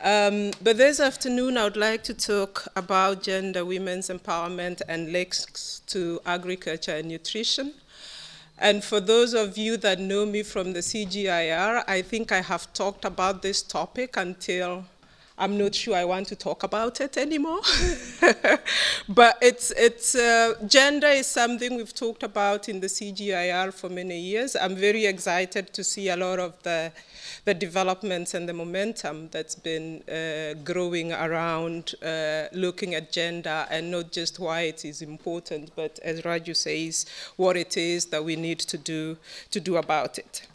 But this afternoon, I would like to talk about gender, women's empowerment, and links to agriculture and nutrition. And for those of you that know me from the CGIAR, I think I have talked about this topic until I'm not sure I want to talk about it anymore. But gender is something we've talked about in the CGIAR for many years. I'm very excited to see a lot of the developments and the momentum that's been growing around looking at gender, and not just why it is important, but as Raju says, what it is that we need to do about it.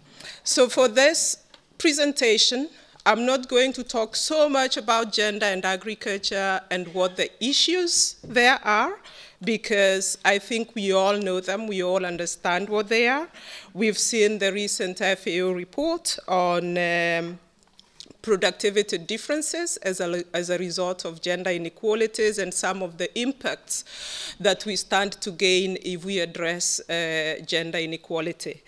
So for this presentation, I'm not going to talk so much about gender and agriculture and what the issues there are, because I think we all know them, we all understand what they are. We've seen the recent FAO report on productivity differences as a result of gender inequalities and some of the impacts that we stand to gain if we address gender inequality.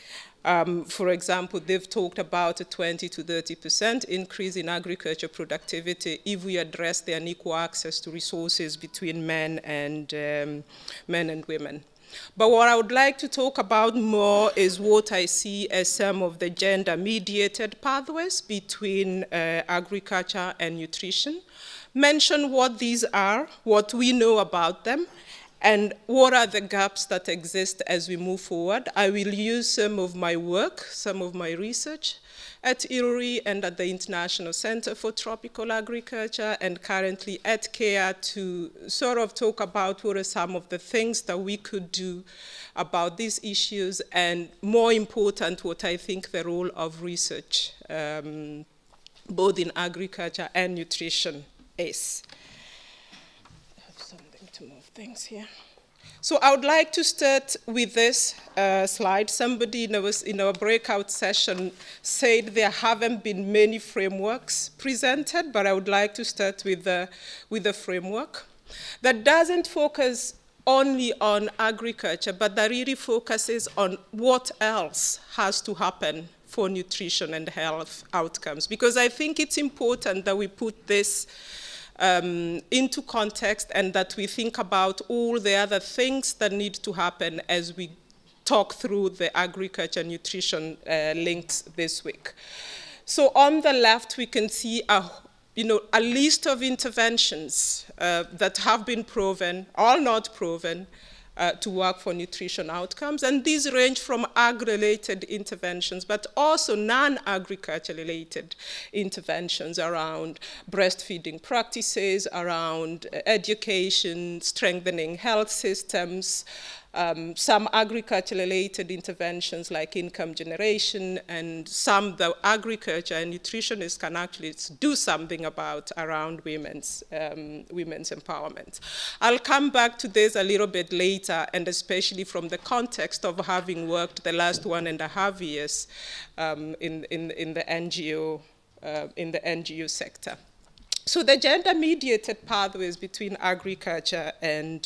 For example, they've talked about a 20 to 30% increase in agriculture productivity if we address the unequal access to resources between men and women. But what I would like to talk about more is what I see as some of the gender-mediated pathways between agriculture and nutrition. Mention what these are, what we know about them, and what are the gaps that exist as we move forward. I will use some of my work, some of my research at IRRI and at the International Center for Tropical Agriculture, and currently at CGIAR, to sort of talk about what are some of the things that we could do about these issues, and more important, what I think the role of research, both in agriculture and nutrition, is. To move things here. So I would like to start with this slide. Somebody in our breakout session said there haven't been many frameworks presented, but I would like to start with the framework that doesn't focus only on agriculture, but that really focuses on what else has to happen for nutrition and health outcomes. Because I think it's important that we put this into context, and that we think about all the other things that need to happen as we talk through the agriculture and nutrition links this week. So on the left, we can see a list of interventions that have been proven, or not proven, to work for nutrition outcomes. And these range from ag-related interventions, but also non-agriculture-related interventions around breastfeeding practices, around education, strengthening health systems, some agriculture-related interventions like income generation, and some that agriculture and nutritionists can actually do something about around women's empowerment. I'll come back to this a little bit later, and especially from the context of having worked the last 1.5 years in the NGO sector. So the gender-mediated pathways between agriculture and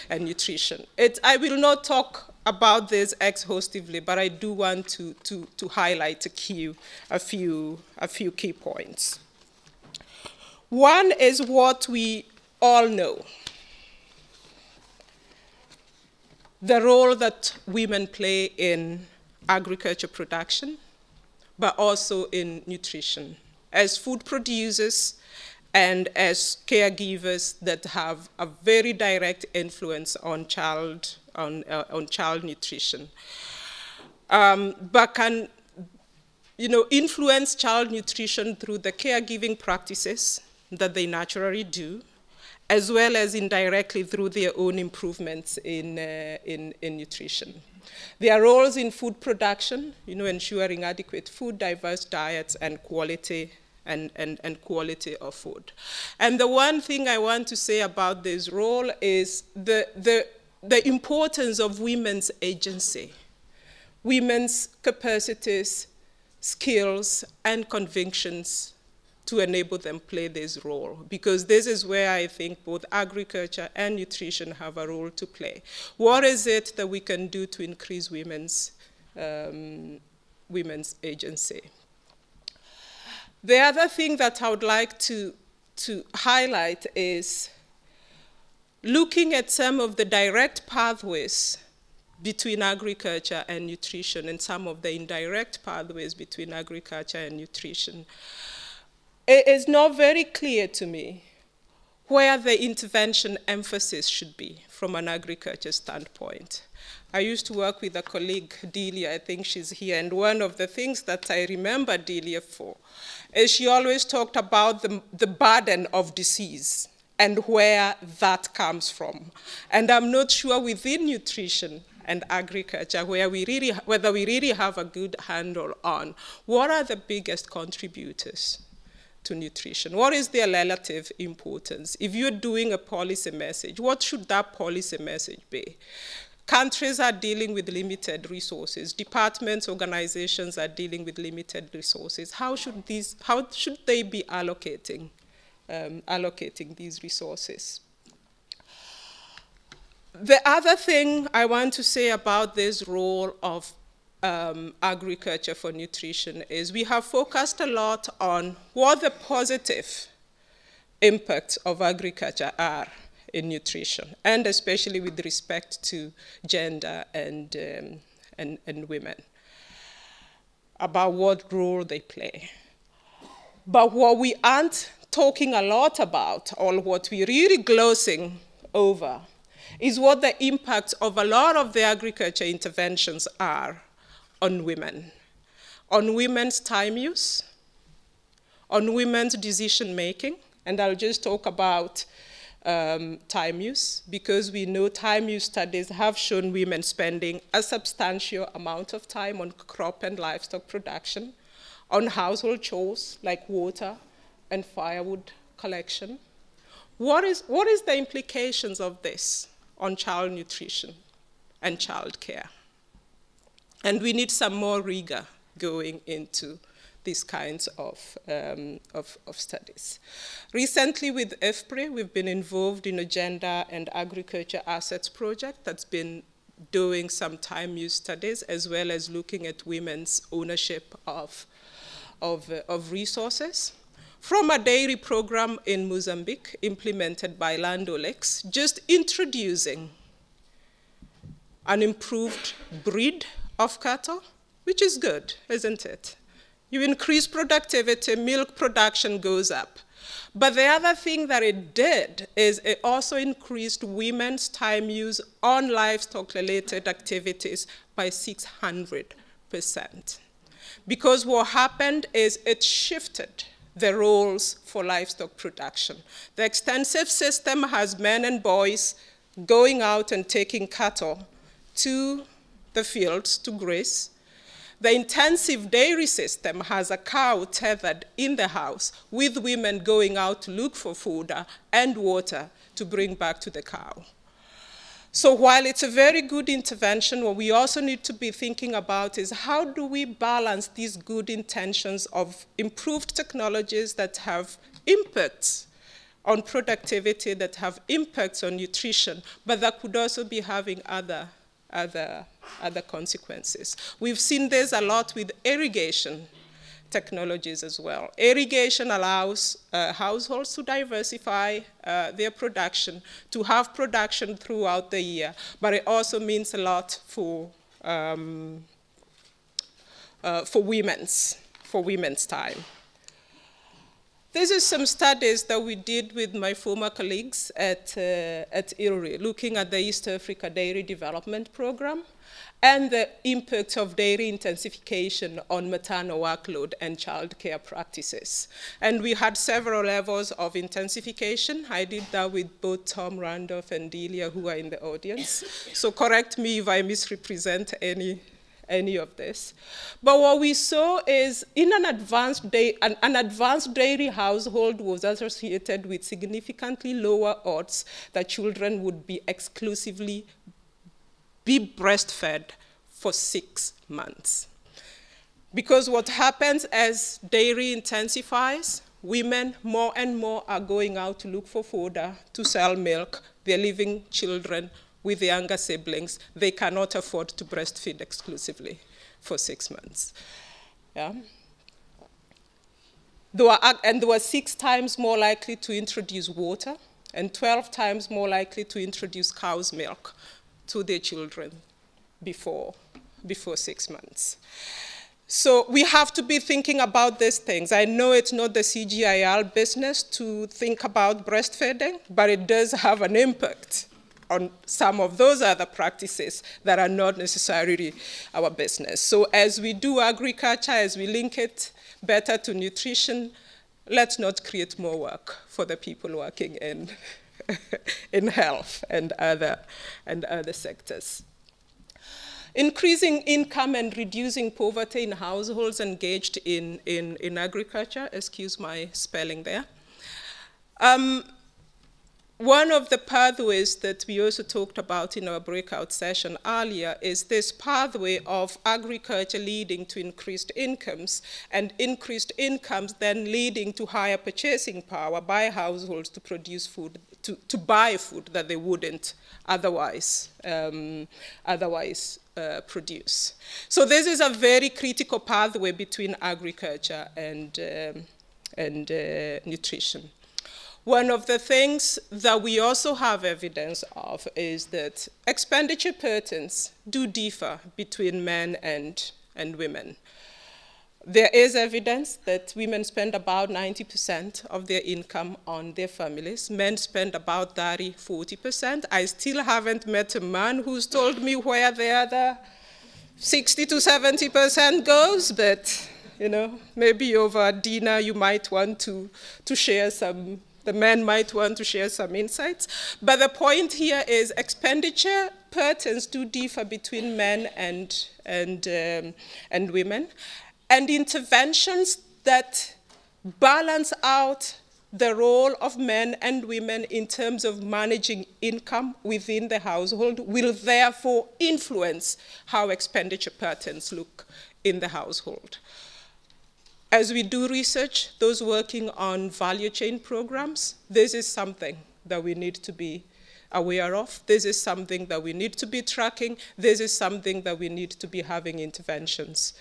nutrition. I will not talk about this exhaustively, but I do want to highlight a few key points. One is what we all know: the role that women play in agriculture production, but also in nutrition, as food producers and as caregivers that have a very direct influence on child nutrition, but can influence child nutrition through the caregiving practices that they naturally do, as well as indirectly through their own improvements in nutrition. Their roles in food production, ensuring adequate food, diverse diets, and quality and quality of food. And the one thing I want to say about this role is the importance of women's agency, women's capacities, skills, and convictions to enable them play this role, because this is where I think both agriculture and nutrition have a role to play. What is it that we can do to increase women's agency? The other thing that I would like to highlight is looking at some of the direct pathways between agriculture and nutrition and some of the indirect pathways between agriculture and nutrition. It is not very clear to me where the intervention emphasis should be from an agriculture standpoint. I used to work with a colleague, Delia, I think she's here, and one of the things that I remember Delia for is she always talked about the burden of disease and where that comes from. And I'm not sure within nutrition and agriculture whether we really have a good handle on what are the biggest contributors to nutrition. What is their relative importance? If you're doing a policy message, what should that policy message be? Countries are dealing with limited resources. Departments, organizations are dealing with limited resources. How should they be allocating these resources? The other thing I want to say about this role of agriculture for nutrition is we have focused a lot on what the positive impacts of agriculture are in nutrition, and especially with respect to gender and women, about what role they play. But what we aren't talking a lot about, or what we're really glossing over, is what the impacts of a lot of the agriculture interventions are on women's time use, on women's decision making, and I'll just talk about time use, because we know time use studies have shown women spending a substantial amount of time on crop and livestock production, on household chores like water and firewood collection. What is the implications of this on child nutrition and child care? And we need some more rigor going into these kinds of studies. Recently with IFPRI, we've been involved in a gender and agriculture assets project that's been doing some time use studies, as well as looking at women's ownership of resources. From a dairy program in Mozambique implemented by Land O'Lakes, just introducing an improved breed of cattle, which is good, isn't it? You increase productivity, milk production goes up. But the other thing that it did is it also increased women's time use on livestock-related activities by 600%. Because what happened is it shifted the roles for livestock production. The extensive system has men and boys going out and taking cattle to the fields to graze. The intensive dairy system has a cow tethered in the house with women going out to look for food and water to bring back to the cow. So while it's a very good intervention, what we also need to be thinking about is how do we balance these good intentions of improved technologies that have impacts on productivity, that have impacts on nutrition, but that could also be having other consequences. We've seen this a lot with irrigation technologies as well. Irrigation allows households to diversify their production, to have production throughout the year, but it also means a lot for women's time. This is some studies that we did with my former colleagues at ILRI, looking at the East Africa Dairy Development Program and the impact of dairy intensification on maternal workload and childcare practices. And we had several levels of intensification. I did that with both Tom Randolph and Delia, who are in the audience. So correct me if I misrepresent any of this. But what we saw is in an advanced dairy household was associated with significantly lower odds that children would be exclusively breastfed for 6 months. Because what happens as dairy intensifies, women more and more are going out to look for fodder, to sell milk. They're leaving children with the younger siblings. They cannot afford to breastfeed exclusively for 6 months. Yeah? they were 6 times more likely to introduce water and 12 times more likely to introduce cow's milk to their children before 6 months. So we have to be thinking about these things. I know it's not the CGIAR business to think about breastfeeding, but it does have an impact on some of those other practices that are not necessarily our business. So as we do agriculture, as we link it better to nutrition, let's not create more work for the people working in, in health and other sectors. Increasing income and reducing poverty in households engaged in agriculture, excuse my spelling there. One of the pathways that we also talked about in our breakout session earlier is this pathway of agriculture leading to increased incomes, and increased incomes then leading to higher purchasing power by households to produce food, to buy food that they wouldn't otherwise produce. So this is a very critical pathway between agriculture and nutrition. One of the things that we also have evidence of is that expenditure patterns do differ between men and women. There is evidence that women spend about 90% of their income on their families. Men spend about 30–40%. I still haven't met a man who's told me where the other 60 to 70% goes, but you know, maybe over dinner you might want to share some. The men might want to share some insights. But the point here is expenditure patterns do differ between men and women. And interventions that balance out the role of men and women in terms of managing income within the household will therefore influence how expenditure patterns look in the household. As we do research, those working on value chain programs, this is something that we need to be aware of. This is something that we need to be tracking. This is something that we need to be having interventions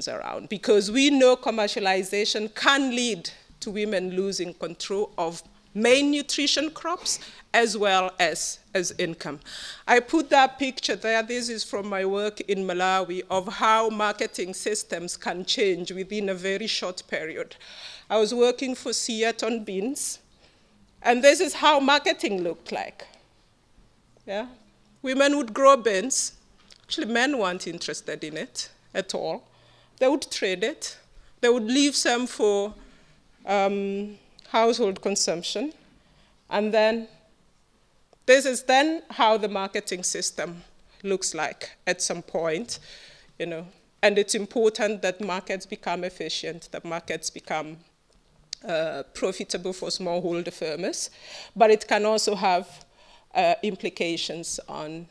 around. Because we know commercialization can lead to women losing control of main nutrition crops as well as income. I put that picture there. This is from my work in Malawi of how marketing systems can change within a very short period. I was working for CGIAR on beans, and this is how marketing looked like. Yeah? Women would grow beans. Actually, men weren't interested in it at all. They would trade it. They would leave some for household consumption, and then this is then how the marketing system looks like at some point, you know. And it's important that markets become efficient, that markets become profitable for smallholder farmers, but it can also have implications on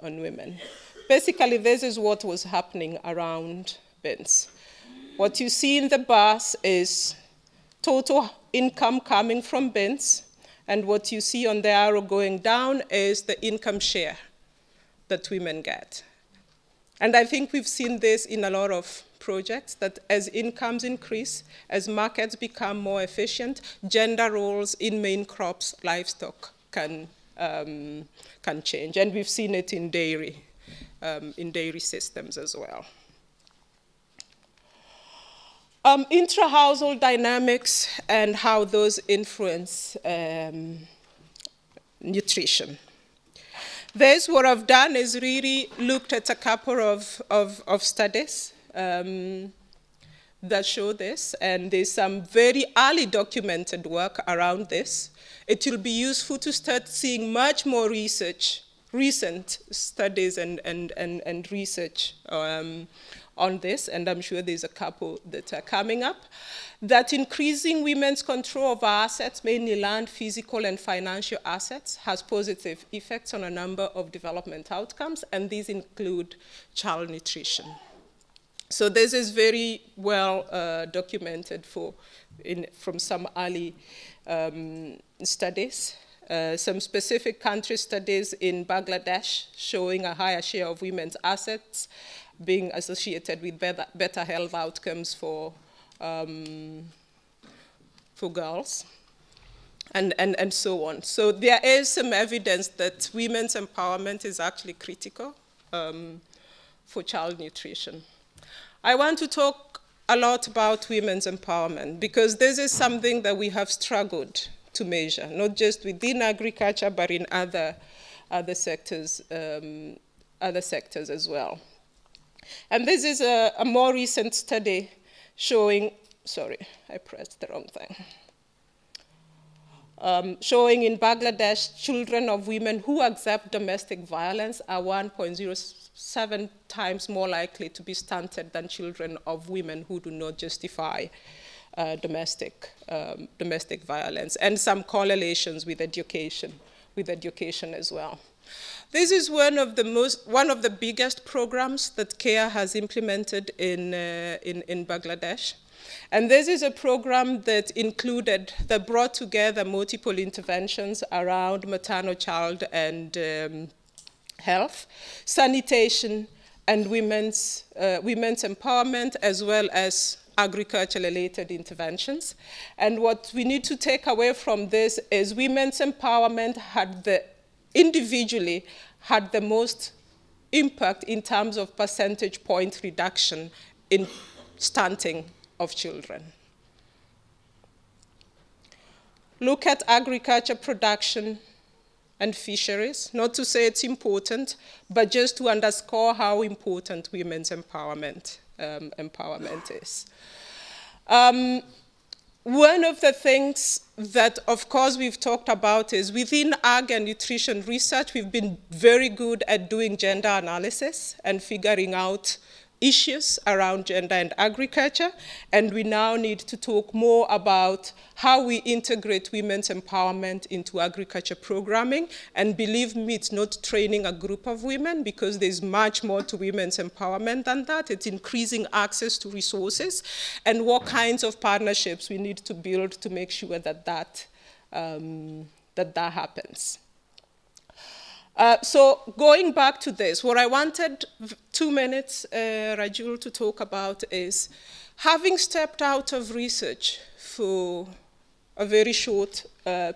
women. Basically, this is what was happening around beans. What you see in the bars is total income coming from beans, and what you see on the arrow going down is the income share that women get. And I think we've seen this in a lot of projects, that as incomes increase, as markets become more efficient, gender roles in main crops, livestock, can change. And we've seen it in dairy systems as well. Intra-household dynamics and how those influence nutrition. This, what I've done is really looked at a couple of studies that show this, and there's some very early documented work around this. It will be useful to start seeing much more research, recent studies and research on this, and I'm sure there's a couple that are coming up, that increasing women's control of assets, mainly land, physical and financial assets, has positive effects on a number of development outcomes, and these include child nutrition. So this is very well documented from some early studies. Some specific country studies in Bangladesh showing a higher share of women's assets being associated with better health outcomes for girls, and so on. So there is some evidence that women's empowerment is actually critical for child nutrition. I want to talk a lot about women's empowerment because this is something that we have struggled to measure, not just within agriculture, but in other sectors as well. And this is a more recent study showing, sorry, I pressed the wrong thing. Showing in Bangladesh, children of women who accept domestic violence are 1.07 times more likely to be stunted than children of women who do not justify domestic violence, and some correlations with education as well. This is one of the biggest programs that CGIAR has implemented in Bangladesh. And this is a program that brought together multiple interventions around maternal child and health, sanitation, and women's empowerment, as well as agriculture-related interventions. And what we need to take away from this is women's empowerment individually had the most impact in terms of percentage point reduction in stunting of children. Look at agriculture production and fisheries, not to say it's important, but just to underscore how important women's empowerment is. One of the things that, of course, we've talked about is within ag and nutrition research, we've been very good at doing gender analysis and figuring out issues around gender and agriculture, and we now need to talk more about how we integrate women's empowerment into agriculture programming. And believe me, it's not training a group of women, because there's much more to women's empowerment than that. It's increasing access to resources and what kinds of partnerships we need to build to make sure that happens. So going back to this, what I wanted 2 minutes, Rajul, to talk about is having stepped out of research for a very short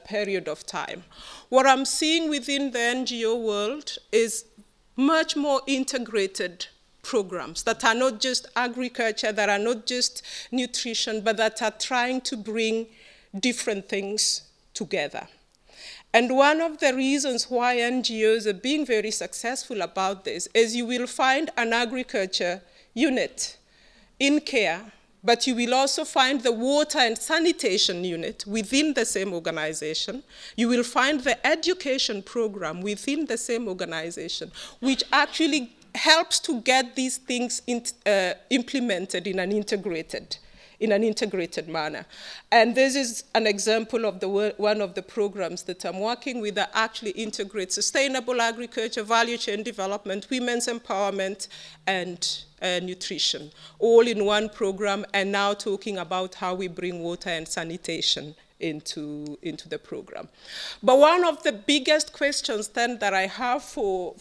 period of time. What I'm seeing within the NGO world is much more integrated programs that are not just agriculture, that are not just nutrition, but that are trying to bring different things together. And one of the reasons why NGOs are being very successful about this is you will find an agriculture unit in CGIAR, but you will also find the water and sanitation unit within the same organization. You will find the education program within the same organization, which actually helps to get these things implemented in an integrated manner. And this is an example of one of the programs that I'm working with that actually integrates sustainable agriculture, value chain development, women's empowerment, and nutrition, all in one program, and now talking about how we bring water and sanitation into the program. But one of the biggest questions then that I have for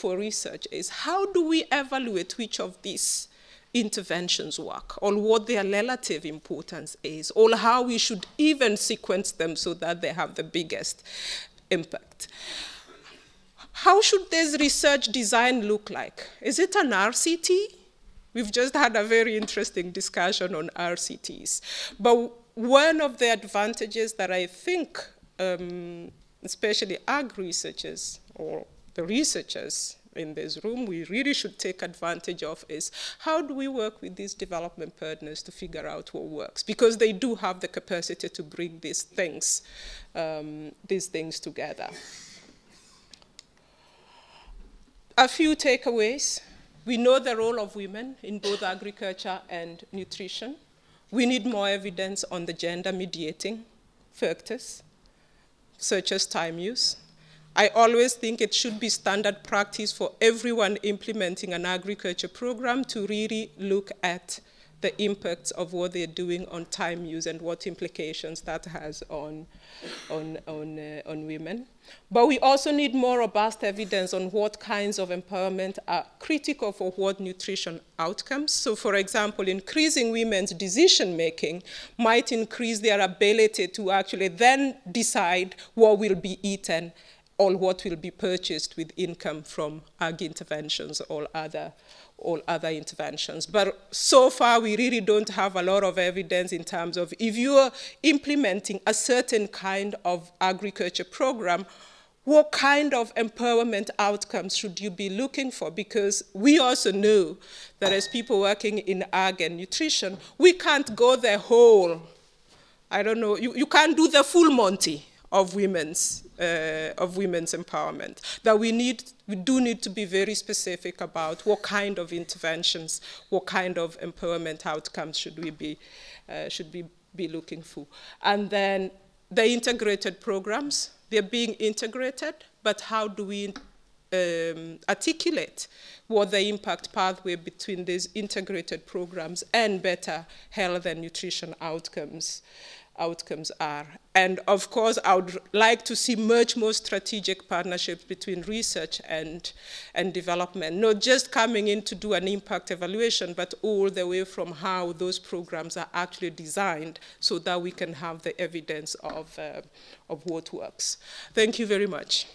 research is, how do we evaluate which of these interventions work, or what their relative importance is, or how we should even sequence them so that they have the biggest impact? How should this research design look like? Is it an RCT? We've just had a very interesting discussion on RCTs. But one of the advantages that I think, especially ag researchers, or the researchers in this room, we really should take advantage of is, how do we work with these development partners to figure out what works? Because they do have the capacity to bring these things together. A few takeaways. We know the role of women in both agriculture and nutrition. We need more evidence on the gender-mediating factors, such as time use. I always think it should be standard practice for everyone implementing an agriculture program to really look at the impacts of what they're doing on time use and what implications that has on women. But we also need more robust evidence on what kinds of empowerment are critical for what nutrition outcomes. So for example, increasing women's decision-making might increase their ability to actually then decide what will be eaten or what will be purchased with income from ag interventions or all other interventions. But so far, we really don't have a lot of evidence in terms of if you are implementing a certain kind of agriculture program, what kind of empowerment outcomes should you be looking for? Because we also know that as people working in ag and nutrition, we can't go the whole, I don't know, you can't do the full Monty of women's empowerment. That we do need to be very specific about what kind of interventions, what kind of empowerment outcomes should we be looking for. And then the integrated programs, they're being integrated, but how do we articulate what the impact pathway between these integrated programs and better health and nutrition outcomes are. And of course, I would like to see much more strategic partnerships between research and development, not just coming in to do an impact evaluation, but all the way from how those programs are actually designed so that we can have the evidence of what works. Thank you very much.